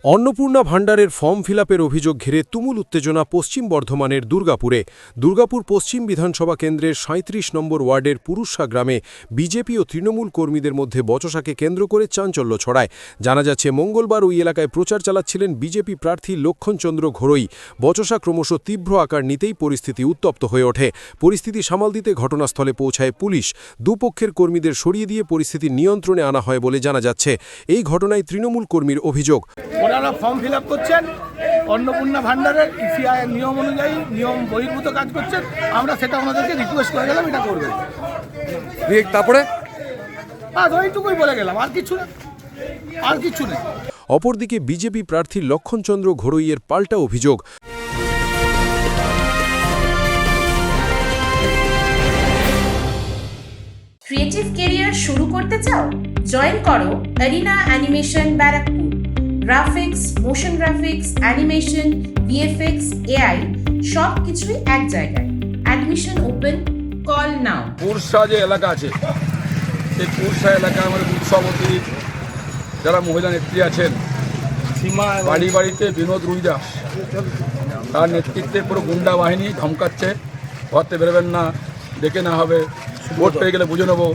অন্নপূর্ণা ভাণ্ডারের ফর্ম ফিলআপের অভিযোগ ঘিরে তুমুল উত্তেজনা পশ্চিম বর্ধমানের দুর্গাপুরে। দুর্গাপুর পশ্চিম বিধানসভা কেন্দ্রের ৩৭ নম্বর ওয়ার্ডের পুরুষা গ্রামে বিজেপি ও তৃণমূল কর্মীদের মধ্যে বচসাকে কেন্দ্র করে চাঞ্চল্য ছড়ায়। জানা যাচ্ছে, মঙ্গলবার ওই এলাকায় প্রচার চালাচ্ছিলেন বিজেপি প্রার্থী লক্ষণচন্দ্র ঘোড়ই। বচসা ক্রমশ তীব্র আকার নিতেই পরিস্থিতি উত্তপ্ত হয়ে ওঠে। পরিস্থিতি সামাল দিতে ঘটনাস্থলে পৌঁছায় পুলিশ। দুপক্ষের কর্মীদের সরিয়ে দিয়ে পরিস্থিতি নিয়ন্ত্রণে আনা হয় বলে জানা যাচ্ছে। এই ঘটনায় তৃণমূল কর্মীর অভিযোগ, ওনারা ফর্ম ফিল আপ করছেন, অন্নপূর্ণা ভাণ্ডারের ইসিআইয়ের নিয়ম অনুযায়ী নিয়ম বহির্ভূত কাজ করছেন। আমরা সেটা ওনাদেরকে রিকোয়েস্ট করে গেলাম এটা করবেন। তারপরে ওইটুকুই বলে গেলাম, আর কিছু নেই। অপরদিকে বিজেপি প্রার্থী লক্ষণচন্দ্র ঘোড়ইয়ের পাল্টা অভিযোগ, ক্রিয়েটিভ ক্যারিয়ার শুরু করতে চাও? জয়েন করো Arena Animation Barrackpore. Graphics, motion graphics, animation, VFX, AI সব কিছুই এক জায়গায়। অ্যাডমিশন ওপেন, কল নাও। পুরসা যে এলাকা আছে, সেই পুরসা এলাকায় আমাদের উৎসবতী যারা মহিলা নেত্রী আছেন, বাড়ি বাড়িতে বিনোদ রুইদাস তার নেতৃত্বে পুরো গুন্ডা বাহিনী ধমকাচ্ছে, ঘরতে বেরোবেন না, ডেকে না হবে, ভোট পেয়ে গেলে বুঝে নেবো।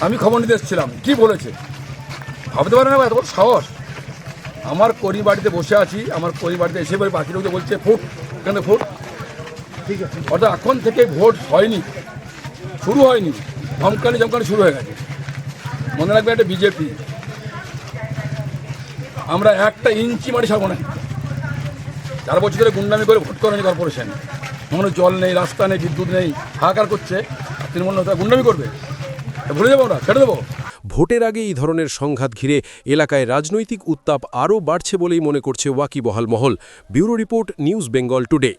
আমি খবর নিতে এসেছিলাম, কী বলেছে ভাবতে পারে না, এত বড় সাহস। আমার করি বাড়িতে বসে আছি, আমার করি বাড়িতে এসে বাকি লোকদের বলছে ফুট, এখানে ফুট। ঠিক আছে, অর্থাৎ এখন থেকে ভোট হয়নি, শুরু হয়নি, ধমকানি শুরু হয়ে গেছে। মনে রাখবে একটা বিজেপি, আমরা একটা ইঞ্চি মাটি ছাড়বো না। 4 বছর ধরে গুন্ডামি করে ভোট করেনি কর্পোরেশন, কোনো জল নেই, রাস্তা নেই, বিদ্যুৎ নেই, হাহাকার করছে। তৃণমূল নেতা গুন্ডামি করবে, ভুলে যাবো না, ছেড়ে দেবো। ভোটের আগে এই ধরনের সংঘাত ঘিরে এলাকায় রাজনৈতিক উত্তাপ আরও বাড়ছে বলেই মনে করছে ওয়াকিবহাল মহল। Bureau report, news Bengal today.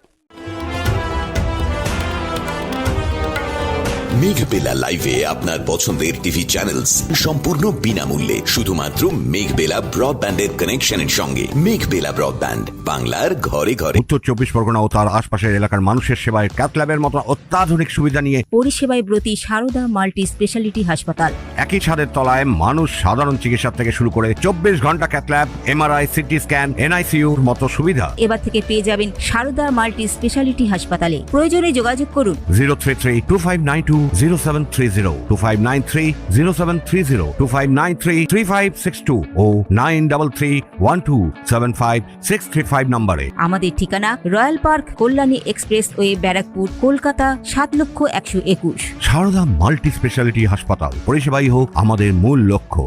Meghbela লাইভে আপনার পছন্দের টিভি চ্যানেলস সম্পূর্ণ বিনামূল্যে, শুধুমাত্র মেঘবেলা ব্রডব্যান্ডের কানেকশনের সঙ্গে। মেঘবেলা ব্রডব্যান্ড, বাংলার ঘরে ঘরে। উত্তর 24 পরগনা ও তার আশপাশের এলাকার মানুষের সেবায় ক্যাথল্যাবের মতো অত্যাধুনিক সুবিধা নিয়ে পরিষেবায় ব্রতী সারদা মাল্টি স্পেশালিটি হাসপাতাল। একই ছাদের তলায় মানুষ সাধারণ চিকিৎসা থেকে শুরু করে 24 ঘন্টা ক্যাথল্যাব, এমআরআই, সিটি স্ক্যান, এনআইসিউর মতো সুবিধা এবার থেকে পেয়ে যাবেন সারদা মাল্টি স্পেশালিটি হাসপাতালে। প্রয়োজনে যোগাযোগ করুন 033-2592-0730, 2593-0730, 2593-3562 ও 9331275635 নম্বরে। আমাদের ঠিকানা royal park, Kalyani express way, Barrackpore, Kolkata 7,121,000। Sarada multi speciality হাসপাতাল, পরিষেবাই হোক আমাদের মূল লক্ষ্য।